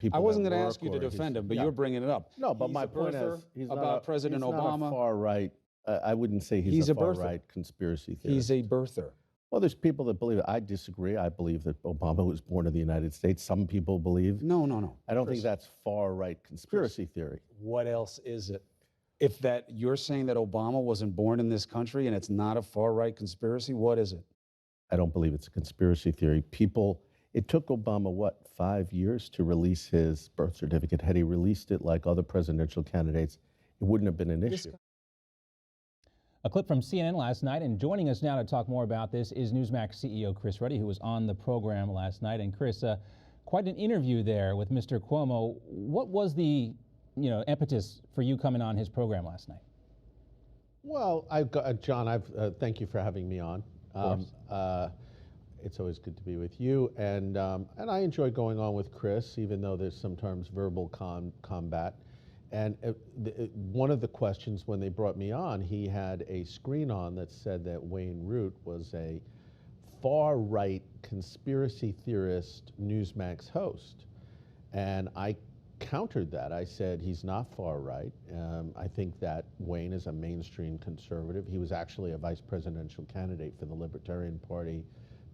people. I wasn't going to ask you to defend him, but you're bringing it up. No, but my point is, he's about President Obama. Not a far right. I wouldn't say he's a far right conspiracy theorist. He's a birther. Well, there's people that believe it. I disagree. I believe that Obama was born in the United States. Some people believe. No. I don't think that's far right conspiracy theory. What else is it? If that you're saying that Obama wasn't born in this country and it's not a far right conspiracy, what is it? I don't believe it's a conspiracy theory. It took Obama, 5 years to release his birth certificate. Had he released it like other presidential candidates, it wouldn't have been an issue. A clip from CNN last night, and joining us now to talk more about this is Newsmax CEO Chris Ruddy, who was on the program last night. And Chris, quite an interview there with Mr. Cuomo. What was the impetus for you coming on his program last night? Well, John, thank you for having me on. It's always good to be with you, and I enjoy going on with Chris, even though there's sometimes verbal combat. And one of the questions when they brought me on, he had a screen on that said that Wayne Root was a far-right conspiracy theorist Newsmax host. And I countered that. I said he's not far-right. I think that Wayne is a mainstream conservative. He was actually a vice presidential candidate for the Libertarian Party,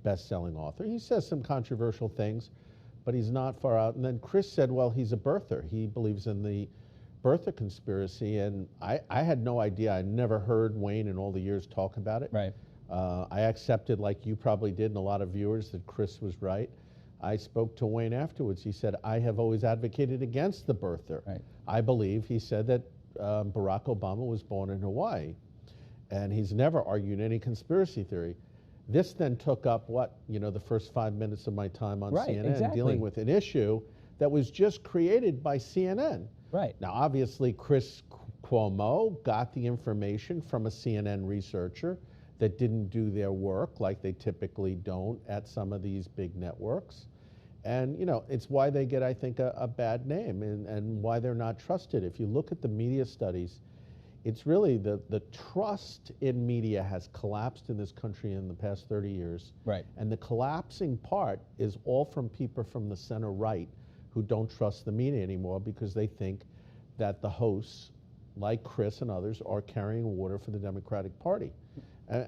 best-selling author. He says some controversial things, but he's not far out. And then Chris said, well, he's a birther. He believes in the birther conspiracy, and I had no idea. I never heard Wayne in all the years talk about it. Right. I accepted, like you probably did, and a lot of viewers, that Chris was right. I spoke to Wayne afterwards. He said, I have always advocated against the birther. Right. I believe, he said, that Barack Obama was born in Hawaii, and he's never argued any conspiracy theory. This then took up the first 5 minutes of my time on CNN, dealing with an issue that was just created by CNN. Right. Now, obviously, Chris Cuomo got the information from a CNN researcher that didn't do their work like they typically don't at some of these big networks. And, it's why they get, I think, a bad name and why they're not trusted. If you look at the media studies, it's really the trust in media has collapsed in this country in the past 30 years. Right. And the collapsing part is all from people from the center right who don't trust the media anymore because they think that the hosts, like Chris and others, are carrying water for the Democratic Party.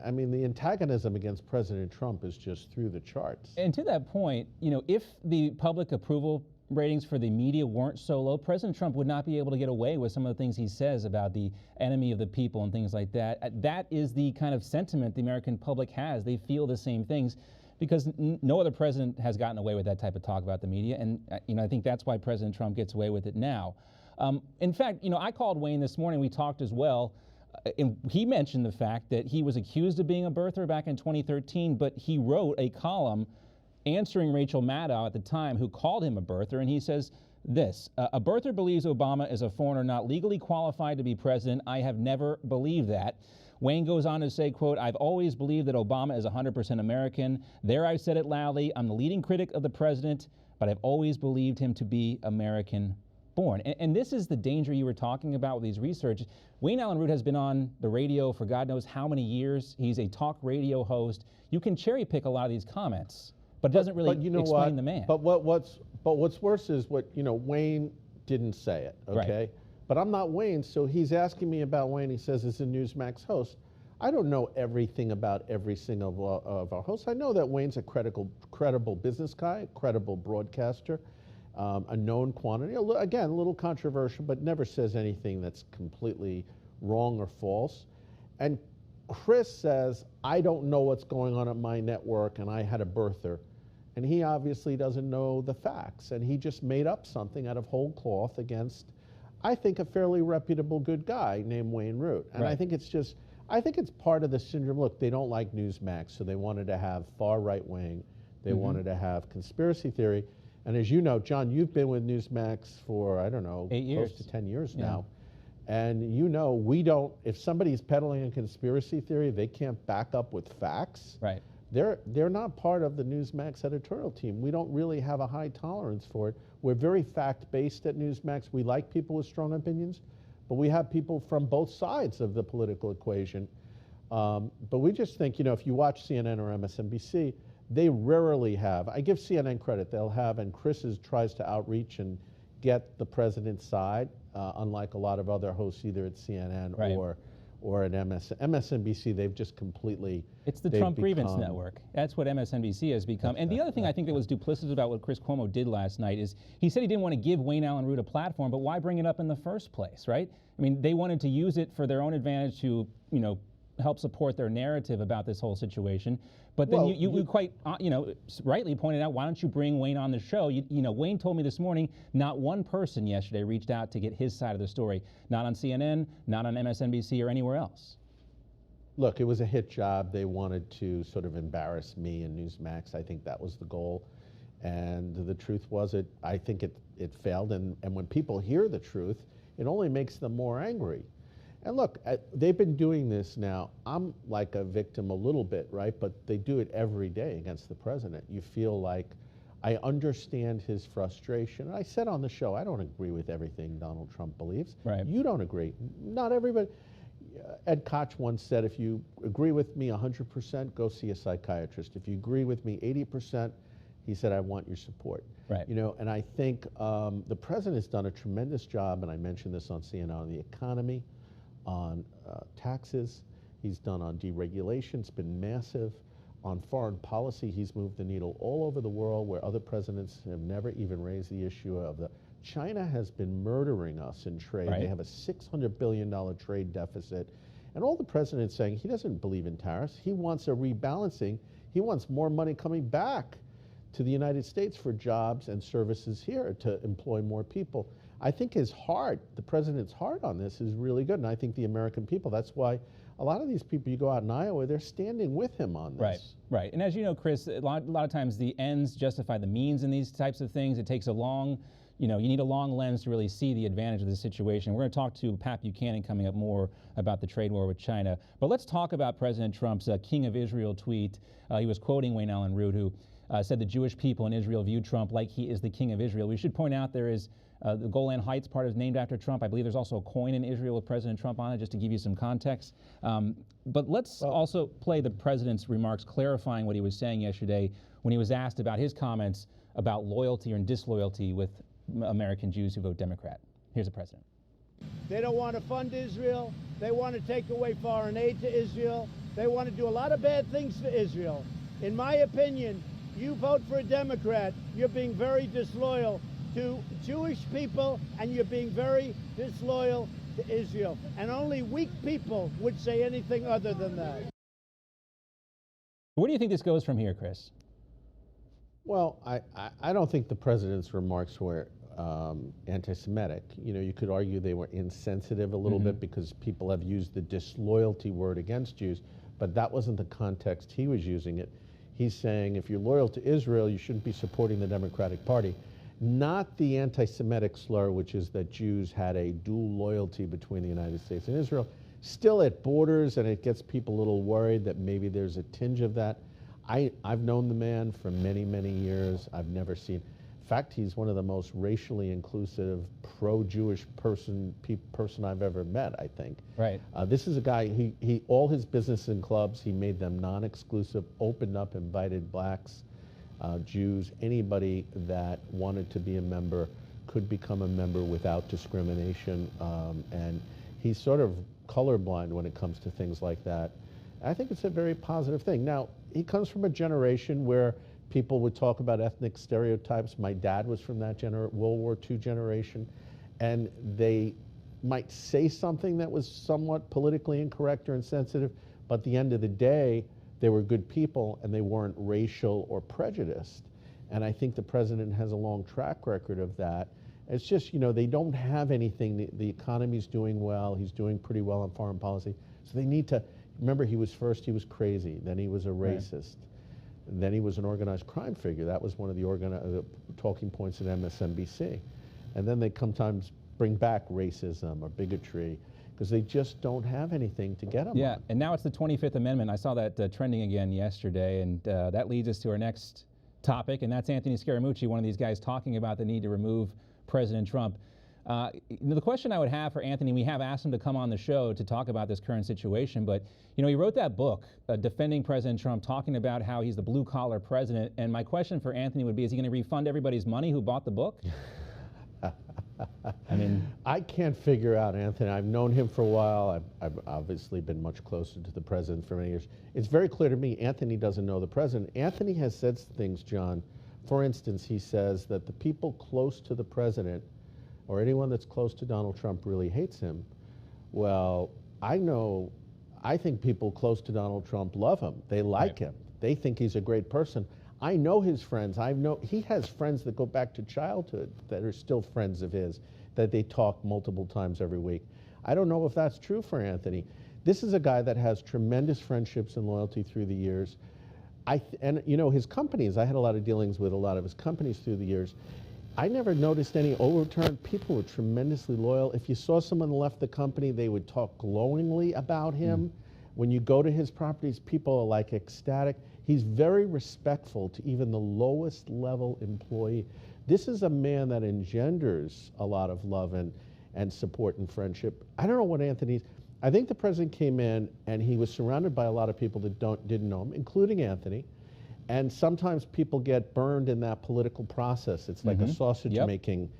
I mean, the antagonism against President Trump is just through the charts. And to that point, if the public approval ratings for the media weren't so low, President Trump would not be able to get away with some of the things he says about the enemy of the people and things like that. That is the kind of sentiment the American public has. They feel the same things, because no other president has gotten away with that type of talk about the media. And, I think that's why President Trump gets away with it now. In fact, I called Wayne this morning. We talked as well. And he mentioned the fact that he was accused of being a birther back in 2013, but he wrote a column answering Rachel Maddow at the time, who called him a birther. And he says this: a birther believes Obama is a foreigner not legally qualified to be president. I have never believed that. Wayne goes on to say, quote, I've always believed that Obama is 100% American. There I said it loudly. I'm the leading critic of the president, but I've always believed him to be American born. And this is the danger you were talking about with these research. Wayne Allyn Root has been on the radio for God knows how many years. He's a talk radio host. You can cherry pick a lot of these comments, but it doesn't really explain the man. But what's worse is Wayne didn't say it, okay? Right. But I'm not Wayne, so he's asking me about Wayne. He says he's a Newsmax host. I don't know everything about every single of our hosts. I know that Wayne's a credible business guy, a credible broadcaster, a known quantity. Again, a little controversial, but never says anything that's completely wrong or false. And Chris says, I don't know what's going on at my network, and I had a birther. And he obviously doesn't know the facts, and he just made up something out of whole cloth against, I think, a fairly reputable good guy named Wayne Root. And right. I think it's part of the syndrome. Look, they don't like Newsmax, so they wanted to have far right wing. They wanted to have conspiracy theory. And as you know, John, you've been with Newsmax for, I don't know, 8 years. Close to 10 years now. And we don't, if somebody's peddling a conspiracy theory, they can't back up with facts. Right. They're not part of the Newsmax editorial team. We don't really have a high tolerance for it. We're very fact-based at Newsmax. We like people with strong opinions, but we have people from both sides of the political equation. But we just think, if you watch CNN or MSNBC, They rarely have. I give CNN credit. They'll have, and tries to outreach and get the president's side, unlike a lot of other hosts, either at CNN Right. or at MSNBC. They've just completely. It's the Trump grievance network. That's what MSNBC has become. And the other thing I think that was duplicitous about what Chris Cuomo did last night is he said he didn't want to give Wayne Allyn Root a platform, but why bring it up in the first place, right? I mean, they wanted to use it for their own advantage to, help support their narrative about this whole situation. But then you quite, rightly pointed out, why don't you bring Wayne on the show? Wayne told me this morning, not one person yesterday reached out to get his side of the story. Not on CNN, not on MSNBC or anywhere else. Look, it was a hit job. They wanted to sort of embarrass me and Newsmax. I think that was the goal. And the truth was, I think it failed. And when people hear the truth, it only makes them more angry. And look, they've been doing this now. I'm like a victim a little bit, right? But they do it every day against the president. You feel like I understand his frustration. And I said on the show, I don't agree with everything Donald Trump believes. Right. You don't agree. Not everybody. Ed Koch once said, if you agree with me 100%, go see a psychiatrist. If you agree with me 80%, he said, I want your support. Right. And I think the president has done a tremendous job, and I mentioned this on CNN, on the economy, on taxes. He's done on deregulation. It's been massive. On foreign policy, he's moved the needle all over the world where other presidents have never even raised the issue of the. China has been murdering us in trade. Right. They have a $600 billion trade deficit. And all the president's saying, he doesn't believe in tariffs. He wants a rebalancing. He wants more money coming back to the United States for jobs and services here to employ more people. I think his heart, the president's heart on this is really good. And I think the American people, that's why a lot of these people, you go out in Iowa, they're standing with him on this. Right, right. And as you know, Chris, a lot of times the ends justify the means in these types of things. It takes a long, you need a long lens to really see the advantage of the situation. We're going to talk to Pat Buchanan coming up more about the trade war with China. But let's talk about President Trump's King of Israel tweet. He was quoting Wayne Allyn Root, who said the Jewish people in Israel view Trump like he is the King of Israel. We should point out there is the Golan Heights part is named after Trump. I believe there's also a coin in Israel with President Trump on it, just to give you some context. But let's also play the president's remarks clarifying what he was saying yesterday when he was asked about his comments about loyalty or disloyalty with American Jews who vote Democrat. Here's the president. They don't want to fund Israel. They want to take away foreign aid to Israel. They want to do a lot of bad things for Israel. In my opinion, you vote for a Democrat, you're being very disloyal to Jewish people, and you're being very disloyal to Israel. And only weak people would say anything other than that. Where do you think this goes from here, Chris? Well, I don't think the president's remarks were anti-Semitic. You could argue they were insensitive a little bit because people have used the disloyalty word against Jews, but that wasn't the context he was using it. He's saying if you're loyal to Israel, you shouldn't be supporting the Democratic Party. Not the anti-Semitic slur, which is that Jews had a dual loyalty between the United States and Israel. Still, it borders, and it gets people a little worried that maybe there's a tinge of that. I've known the man for many, many years. I've never seen. In fact, he's one of the most racially inclusive, pro-Jewish person I've ever met, I think. Right. This is a guy, he all his business and clubs, he made them non-exclusive, opened up, invited blacks, Jews, anybody that wanted to be a member could become a member without discrimination. And he's sort of colorblind when it comes to things like that. I think it's a very positive thing. Now, he comes from a generation where people would talk about ethnic stereotypes. My dad was from that World War II generation, and they might say something that was somewhat politically incorrect or insensitive, but at the end of the day, they were good people and they weren't racial or prejudiced. And I think the president has a long track record of that. It's just, they don't have anything. The economy's doing well. He's doing pretty well on foreign policy. So they need to, remember, he was crazy, then he was a racist. Right. Then he was an organized crime figure. That was one of the talking points at MSNBC. And then they sometimes bring back racism or bigotry because they just don't have anything to get them on. And now it's the 25th Amendment. I saw that trending again yesterday, and that leads us to our next topic, and that's Anthony Scaramucci, one of these guys talking about the need to remove President Trump. The question I would have for Anthony, we have asked him to come on the show to talk about this current situation, but he wrote that book, defending President Trump, talking about how he's the blue-collar president. And my question for Anthony would be, is he going to refund everybody's money who bought the book? I mean, I can't figure out Anthony. I've known him for a while. I've obviously been much closer to the president for many years. It's very clear to me Anthony doesn't know the president. Anthony has said things, John. For instance, he says that the people close to the president or anyone that's close to Donald Trump really hates him. Well, I think people close to Donald Trump love him. They like him. They think he's a great person. I know his friends. He has friends that go back to childhood that are still friends of his, that they talk multiple times every week. I don't know if that's true for Anthony. This is a guy that has tremendous friendships and loyalty through the years. His companies, I had a lot of dealings with a lot of his companies through the years. I never noticed any overturn. People were tremendously loyal. If you saw someone left the company, they would talk glowingly about him. When you go to his properties, people are like ecstatic. He's very respectful to even the lowest level employee. This is a man that engenders a lot of love and support and friendship. I don't know what I think the president came in and he was surrounded by a lot of people that didn't know him, including Anthony. And sometimes people get burned in that political process. It's like a sausage making.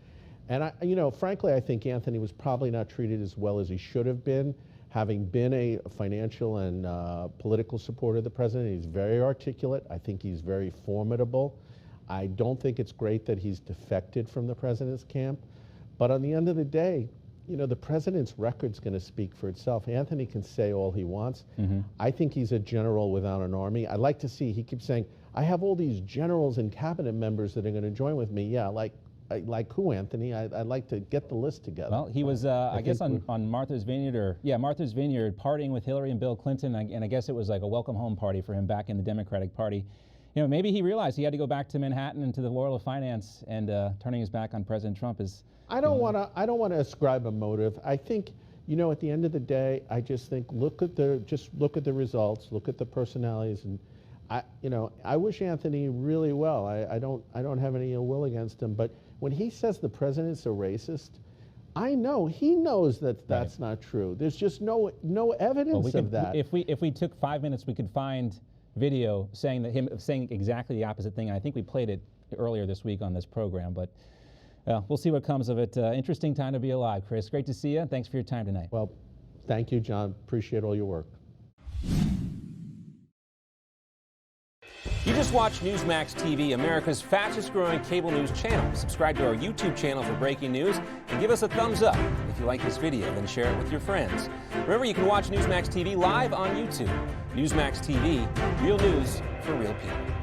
And frankly, I think Anthony was probably not treated as well as he should have been. Having been a financial and political supporter of the president, he's very articulate. I think he's very formidable. I don't think it's great that he's defected from the president's camp. But on the end of the day, the president's record's going to speak for itself. Anthony can say all he wants. I think he's a general without an army. I'd like to see, he keeps saying, I have all these generals and cabinet members that are going to join with me. Yeah, like who, Anthony? I'd like to get the list together. Well, he was, I guess, on Martha's Vineyard, Martha's Vineyard, partying with Hillary and Bill Clinton, and I guess it was like a welcome home party for him back in the Democratic Party. Maybe he realized he had to go back to Manhattan and to the world of finance, and turning his back on President Trump is. I don't want to ascribe a motive. I think, at the end of the day, I just think look at the results, look at the personalities, and I wish Anthony really well. I don't have any ill will against him, but when he says the president's a racist, I know he knows that that's not true. There's just no evidence of that. If we took 5 minutes, we could find video saying exactly the opposite thing. And I think we played it earlier this week on this program, but we'll see what comes of it. Interesting time to be alive, Chris. Great to see you. Thanks for your time tonight. Well, thank you, John. Appreciate all your work. You just watched Newsmax TV, America's fastest growing cable news channel. Subscribe to our YouTube channel for breaking news and give us a thumbs up. If you like this video, then share it with your friends. Remember, you can watch Newsmax TV live on YouTube. Newsmax TV, real news for real people.